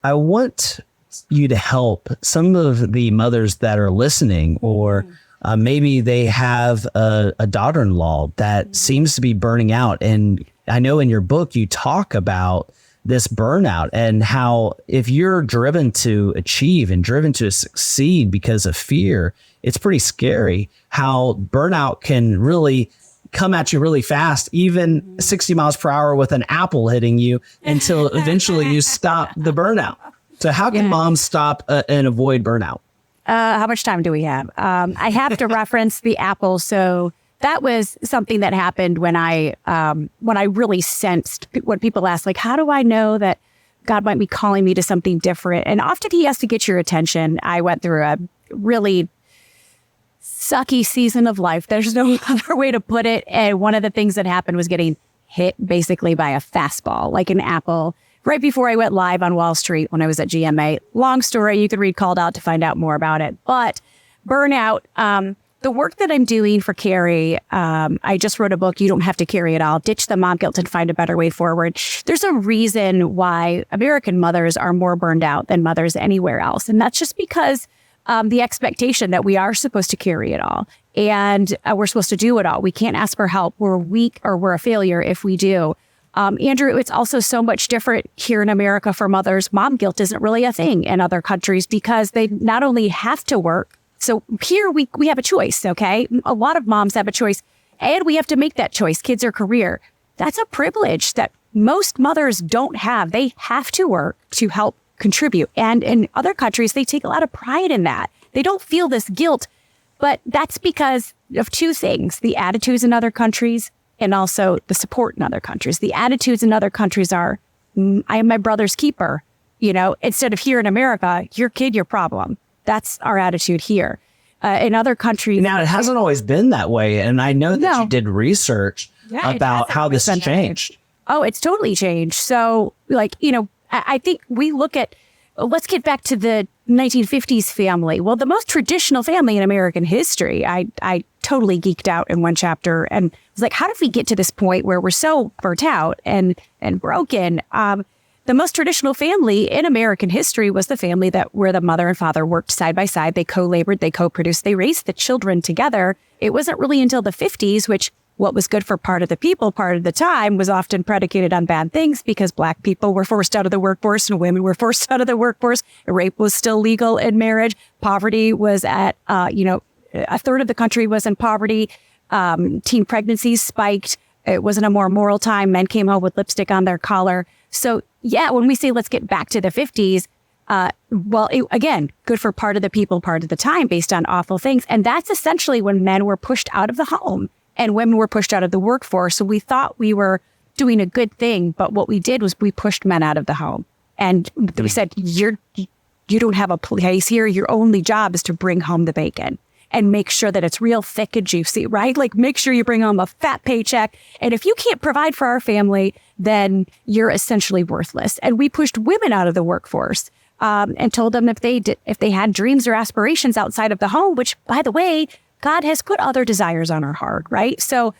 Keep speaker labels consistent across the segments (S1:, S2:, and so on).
S1: I want you to help some of the mothers that are listening, or maybe they have a daughter-in-law that seems to be burning out. And I know in your book, you talk about this burnout and how if you're driven to achieve and driven to succeed because of fear, it's pretty scary how burnout can really come at you really fast, even 60 miles per hour with an apple hitting you until eventually you stop the burnout. So how can moms stop and avoid burnout?
S2: How much time do we have? I have to reference the apple. So that was something that happened when I really sensed when people ask, like, how do I know that God might be calling me to something different? And often he has to get your attention. I went through a really sucky season of life. There's no other way to put it. And one of the things that happened was getting hit basically by a fastball, like an apple, right before I went live on Wall Street when I was at GMA. Long story. You could read Called Out to find out more about it. But burnout, the work that I'm doing for Carrie, I just wrote a book, You Don't Have to Carry It All, Ditch the Mom Guilt and Find a Better Way Forward. There's a reason why American mothers are more burned out than mothers anywhere else. And that's just because the expectation that we are supposed to carry it all and we're supposed to do it all. We can't ask for help. We're weak or we're a failure if we do. Andrew, it's also so much different here in America for mothers. Mom guilt isn't really a thing in other countries because they not only have to work. So here we have a choice, okay? A lot of moms have a choice and we have to make that choice, kids or career. That's a privilege that most mothers don't have. They have to work to help contribute. And in other countries, they take a lot of pride in that. They don't feel this guilt, but that's because of two things, the attitudes in other countries and also the support in other countries. The attitudes in other countries are, I am my brother's keeper. You know, instead of here in America, your kid, your problem. That's our attitude here. In other countries.
S1: Now, it hasn't always been that way. And I know that you did research about how this has changed.
S2: Oh, it's totally changed. So, like, you know, I think we look at, let's get back to the 1950s family. Well, the most traditional family in American history. I totally geeked out in one chapter and was like, how did we get to this point where we're so burnt out and broken? The most traditional family in American history was the family where the mother and father worked side by side. They co-labored, they co-produced, they raised the children together. It wasn't really until the 50s, which what was good for part of the people, part of the time, was often predicated on bad things because Black people were forced out of the workforce and women were forced out of the workforce. Rape was still legal in marriage. Poverty was at, a third of the country was in poverty. Teen pregnancies spiked. It wasn't a more moral time. Men came home with lipstick on their collar. So, yeah, when we say let's get back to the 50s, again, good for part of the people, part of the time based on awful things. And that's essentially when men were pushed out of the home and women were pushed out of the workforce. So we thought we were doing a good thing. But what we did was we pushed men out of the home. And we said, you don't have a place here. Your only job is to bring home the bacon and make sure that it's real thick and juicy, right? Like make sure you bring home a fat paycheck. And if you can't provide for our family, then you're essentially worthless. And we pushed women out of the workforce and told them if they had dreams or aspirations outside of the home, which, by the way, God has put other desires on our heart, right? So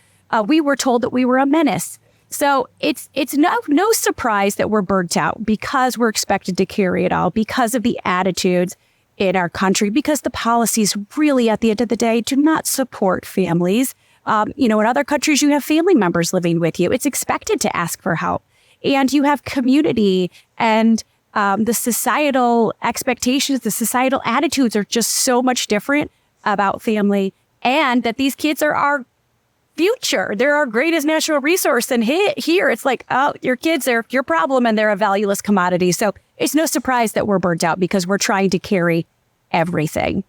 S2: we were told that we were a menace. So it's no surprise that we're burnt out because we're expected to carry it all, because of the attitudes in our country, because the policies really, at the end of the day, do not support families. In other countries, you have family members living with you. It's expected to ask for help. And you have community and the societal expectations, the societal attitudes are just so much different about family, and that these kids are our future. They're our greatest natural resource. And here it's like, oh, your kids are your problem and they're a valueless commodity. So it's no surprise that we're burnt out because we're trying to carry everything.